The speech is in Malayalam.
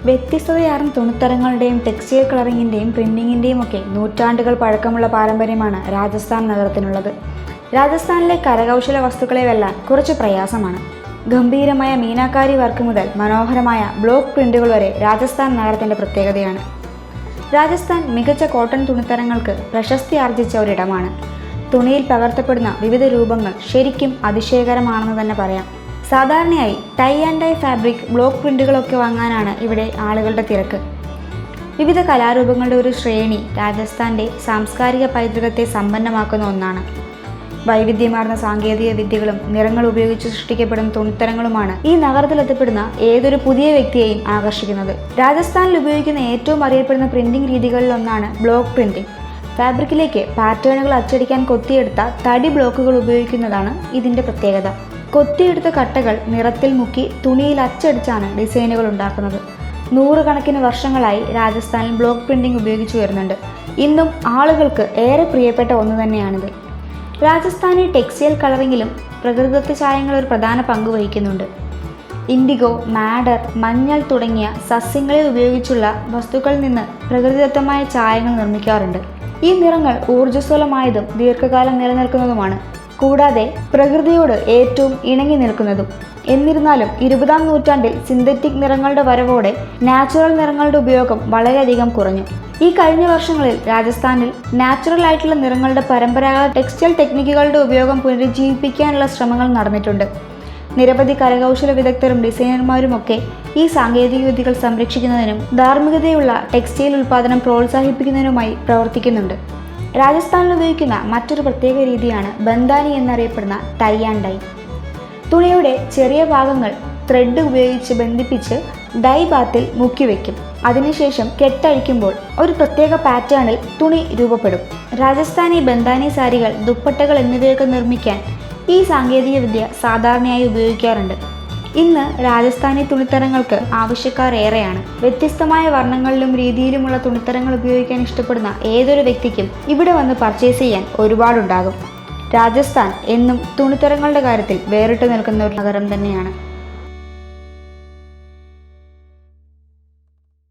വ്യത്യസ്തതയാർന്ന തുണിത്തരങ്ങളുടെയും ടെക്സ്റ്റൈൽ കളറിങ്ങിൻ്റെയും പ്രിൻറ്റിങ്ങിൻ്റെയും ഒക്കെ നൂറ്റാണ്ടുകൾ പഴക്കമുള്ള പാരമ്പര്യമാണ് രാജസ്ഥാൻ നഗരത്തിനുള്ളത്. രാജസ്ഥാനിലെ കരകൗശല വസ്തുക്കളെ വെല്ലാൻ കുറച്ച് പ്രയാസമാണ്. ഗംഭീരമായ മീനാക്കാരി വർക്ക് മുതൽ മനോഹരമായ ബ്ലോക്ക് പ്രിന്റുകൾ വരെ രാജസ്ഥാൻ നഗരത്തിൻ്റെ പ്രത്യേകതയാണ്. രാജസ്ഥാൻ മികച്ച കോട്ടൺ തുണിത്തരങ്ങൾക്ക് പ്രശസ്തി ആർജിച്ച ഒരിടമാണ്. തുണിയിൽ പകർത്തപ്പെടുന്ന വിവിധ രൂപങ്ങൾ ശരിക്കും അതിശയകരമാണെന്ന് തന്നെ പറയാം. സാധാരണയായി tie and dye fabric block പ്രിന്റുകളൊക്കെ വാങ്ങാനാണ് ഇവിടെ ആളുകളുടെ തിരക്ക്. വിവിധ കലാരൂപങ്ങളുടെ ഒരു ശ്രേണി രാജസ്ഥാൻ്റെ സാംസ്കാരിക പൈതൃകത്തെ സമ്പന്നമാക്കുന്ന ഒന്നാണ്. വൈവിധ്യമാർന്ന സാങ്കേതിക വിദ്യകളും നിറങ്ങൾ ഉപയോഗിച്ച് സൃഷ്ടിക്കപ്പെടുന്ന തുണിത്തരങ്ങളുമാണ് ഈ നഗരത്തിലെത്തപ്പെടുന്ന ഏതൊരു പുതിയ വ്യക്തിയെയും ആകർഷിക്കുന്നത്. രാജസ്ഥാനിൽ ഉപയോഗിക്കുന്ന ഏറ്റവും അറിയപ്പെടുന്ന പ്രിന്റിംഗ് രീതികളിൽ ഒന്നാണ് ബ്ലോക്ക് പ്രിന്റിംഗ്. ഫാബ്രിക്കിലേക്ക് പാറ്റേണുകൾ അച്ചടിക്കാൻ കൊത്തിയെടുത്ത തടി ബ്ലോക്കുകൾ ഉപയോഗിക്കുന്നതാണ് ഇതിൻ്റെ പ്രത്യേകത. കൊത്തിയെടുത്ത കട്ടകൾ നിറത്തിൽ മുക്കി തുണിയിൽ അച്ചടിച്ചാണ് ഡിസൈനുകൾ ഉണ്ടാക്കുന്നത്. നൂറുകണക്കിന് വർഷങ്ങളായി രാജസ്ഥാനിൽ ബ്ലോക്ക് പ്രിന്റിംഗ് ഉപയോഗിച്ചു വരുന്നുണ്ട്. ഇന്നും ആളുകൾക്ക് ഏറെ പ്രിയപ്പെട്ട ഒന്ന് തന്നെയാണിത്. രാജസ്ഥാനി ടെക്സ്റ്റൈൽ കളറിങ്ങിലും പ്രകൃതിദത്ത ചായങ്ങൾ ഒരു പ്രധാന പങ്ക് വഹിക്കുന്നുണ്ട്. ഇൻഡിഗോ, മാഡർ, മഞ്ഞൾ തുടങ്ങിയ സസ്യങ്ങളെ ഉപയോഗിച്ചുള്ള വസ്തുക്കളിൽ നിന്ന് പ്രകൃതിദത്തമായ ചായങ്ങൾ നിർമ്മിക്കാറുണ്ട്. ഈ നിറങ്ങൾ ഊർജ്ജസ്വലമായതും ദീർഘകാലം നിലനിൽക്കുന്നതുമാണ്, കൂടാതെ പ്രകൃതിയോട് ഏറ്റവും ഇണങ്ങി നിൽക്കുന്നതും. എന്നിരുന്നാലും 20-ാം നൂറ്റാണ്ടിൽ സിന്തറ്റിക് നിറങ്ങളുടെ വരവോടെ നാച്ചുറൽ നിറങ്ങളുടെ ഉപയോഗം വളരെയധികം കുറഞ്ഞു. ഈ കഴിഞ്ഞ വർഷങ്ങളിൽ രാജസ്ഥാനിൽ നാച്ചുറൽ ആയിട്ടുള്ള നിറങ്ങളുടെ പരമ്പരാഗത ടെക്സ്റ്റൈൽ ടെക്നിക്കുകളുടെ ഉപയോഗം പുനരുജ്ജീവിപ്പിക്കാനുള്ള ശ്രമങ്ങൾ നടന്നിട്ടുണ്ട്. നിരവധി കരകൗശല വിദഗ്ധരും ഡിസൈനർമാരുമൊക്കെ ഈ സാങ്കേതിക വിദ്യകൾ സംരക്ഷിക്കുന്നതിനും ധാർമ്മികതയുള്ള ടെക്സ്റ്റൈൽ ഉൽപ്പാദനം പ്രോത്സാഹിപ്പിക്കുന്നതിനുമായി പ്രവർത്തിക്കുന്നുണ്ട്. രാജസ്ഥാനിൽ ഉപയോഗിക്കുന്ന മറ്റൊരു പ്രത്യേക രീതിയാണ് ബന്ദാനി എന്നറിയപ്പെടുന്ന ടൈ ആൻഡ് ഡൈ. തുണിയുടെ ചെറിയ ഭാഗങ്ങൾ ത്രെഡ് ഉപയോഗിച്ച് ബന്ധിപ്പിച്ച് ഡൈ ബാത്തിൽ മുക്കിവെക്കും. അതിനുശേഷം കെട്ടഴിക്കുമ്പോൾ ഒരു പ്രത്യേക പാറ്റേണിൽ തുണി രൂപപ്പെടും. രാജസ്ഥാനി ബന്ദാനി സാരികൾ, ദുപ്പട്ടകൾ എന്നിവയൊക്കെ നിർമ്മിക്കാൻ ഈ സാങ്കേതിക വിദ്യ സാധാരണയായി ഉപയോഗിക്കാറുണ്ട്. ഇന്ന് രാജസ്ഥാനി തുണിത്തരങ്ങൾക്ക് ആവശ്യക്കാർ ഏറെയാണ്. വ്യത്യസ്തമായ വർണ്ണങ്ങളിലും രീതിയിലുമുള്ള തുണിത്തരങ്ങൾ ഉപയോഗിക്കാൻ ഇഷ്ടപ്പെടുന്ന ഏതൊരു വ്യക്തിക്കും ഇവിടെ വന്ന് പർച്ചേസ് ചെയ്യാൻ ഒരുപാടുണ്ടാകും. രാജസ്ഥാൻ എന്നും തുണിത്തരങ്ങളുടെ കാര്യത്തിൽ വേറിട്ട് നിൽക്കുന്ന ഒരു നഗരം തന്നെയാണ്.